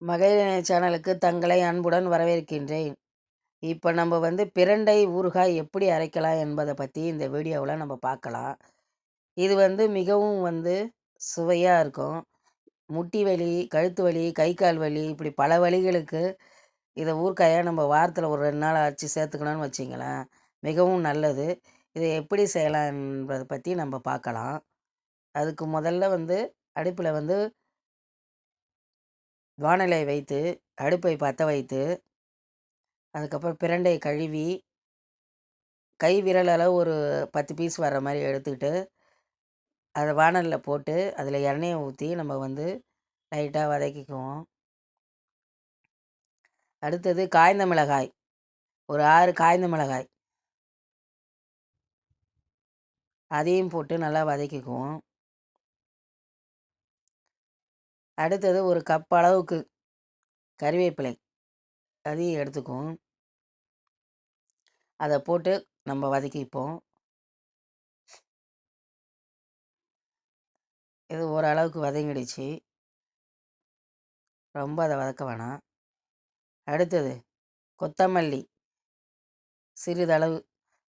மகளிர் சேனலுக்கு தங்களை அன்புடன் வரவேற்கின்றேன். இப்போ நம்ம பிரண்டை ஊறுகாய் எப்படி அரைக்கலாம் என்பதை பற்றி இந்த வீடியோவில் நம்ம பார்க்கலாம். இது மிகவும் சுவையாக இருக்கும். முட்டி வலி, கழுத்து வலி, கை கால் வலி இப்படி பல வலிகளுக்கு இதை ஊறுகாயை நம்ம வாரத்தில் ஒரு 2 நாள் அரைச்சி சேர்த்துக்கணும்னு வச்சிங்களேன், மிகவும் நல்லது. இதை எப்படி செய்யலாம் என்பதை பற்றி நம்ம பார்க்கலாம். அதுக்கு முதல்ல அடுப்பில் வாணலை வைத்து அடுப்பை பற்ற வைத்து, அதுக்கப்புறம் பிரண்டையை கழுவி கை விரல் அளவு ஒரு 10 பீஸ் வர்ற மாதிரி எடுத்துக்கிட்டு அதை வாணலில் போட்டு அதில் எண்ணெயை ஊற்றி நம்ம லைட்டாக வதக்கிக்குவோம். அடுத்தது காய்ந்த மிளகாய், ஒரு 6 காய்ந்த மிளகாய் அதையும் போட்டு நல்லா வதக்கிக்குவோம். அடுத்தது ஒரு கப் அளவுக்கு கறிவேப்பிலை அதையும் எடுத்துக்குவோம். அதை போட்டு நம்ம வதக்கிப்போம். இது ஓரளவுக்கு வதங்கிடுச்சு, ரொம்ப அதை வதக்க வேணாம். அடுத்தது கொத்தமல்லி சிறிதளவு.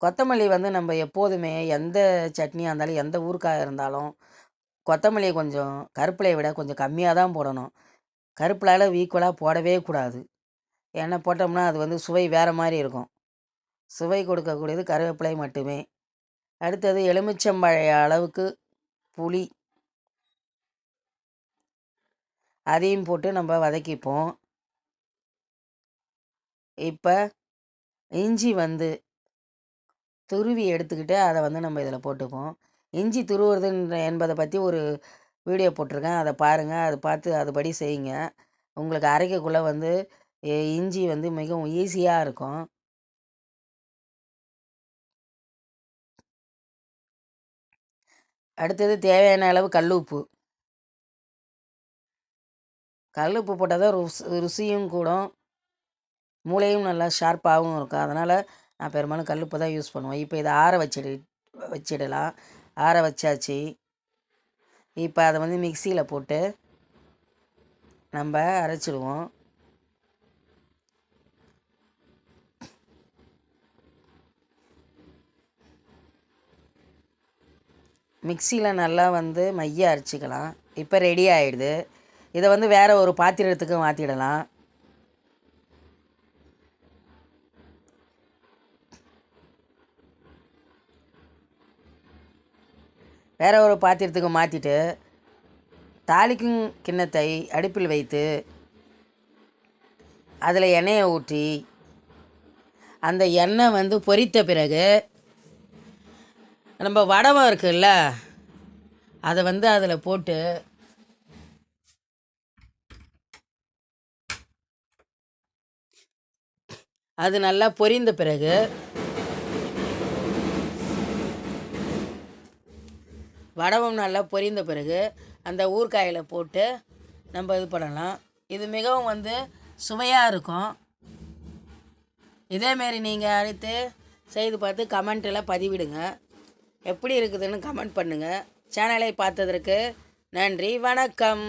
கொத்தமல்லி நம்ம எப்போதுமே எந்த சட்னியாக இருந்தாலும் எந்த ஊறுகாய் இருந்தாலும் கொத்தமல்லியை கொஞ்சம் கருப்பிலையை விட கொஞ்சம் கம்மியாக தான் போடணும். கருப்பிலால் ஈக்குவலாக போடவே கூடாது. ஏன்னா போட்டோம்னா அது சுவை வேறு மாதிரி இருக்கும். சுவை கொடுக்கக்கூடியது கருவேப்பிலை மட்டுமே. அடுத்தது எலுமிச்சம்பழ அளவுக்கு புளி அதையும் போட்டு நம்ம வதக்கிப்போம். இப்போ இஞ்சி துருவி எடுத்துக்கிட்டு அதை நம்ம இதில் போட்டுப்போம். இஞ்சி துருவுறது என்பதை பற்றி ஒரு வீடியோ போட்டிருக்கேன், அதை பாருங்கள். அதை பார்த்து அதுபடி செய்யுங்க. உங்களுக்கு அரைக்கக்குள்ளே இஞ்சி மிகவும் ஈஸியாக இருக்கும். அடுத்தது தேவையான அளவு கல் உப்பு. கல் உப்பு போட்டால் தான் ருசியும் கூடும், மூளையும் நல்லா ஷார்ப்பாகவும் இருக்கும். அதனால் நான் பெரும்பாலும் கல் உப்பு தான் யூஸ் பண்ணுவேன். இப்போ இதை ஆற வச்சிடலாம். ஆற வச்சாச்சு. இப்போ அதை மிக்சியில் போட்டு நம்ம அரைச்சிடுவோம். மிக்சியில் நல்லா மைய அரைச்சிக்கலாம். இப்போ ரெடி ஆகிடுது. இதை வேறு ஒரு பாத்திரத்துக்கு மாற்றிடலாம். வேறு ஒரு பாத்திரத்துக்கு மாற்றிட்டு தாளிக்கும் கிண்ணத்தை அடுப்பில் வைத்து அதில் எண்ணெயை ஊற்றி அந்த எண்ணெய் பொரித்த பிறகு நம்ம வடகம் இருக்குல்ல அதை அதில் போட்டு அது நல்லா பொரிந்த பிறகு வடகம் நல்லா பொரிந்த பிறகு அந்த ஊறுகாயில் போட்டு நம்ம இது பண்ணலாம். இது மிகவும் சுவையாக இருக்கும். இதேமாரி நீங்கள் அடுத்து செய்து பார்த்து கமெண்ட்டில் பதிவிடுங்க. எப்படி இருக்குதுன்னு கமெண்ட் பண்ணுங்கள். சேனலை பார்த்ததற்கு நன்றி, வணக்கம்.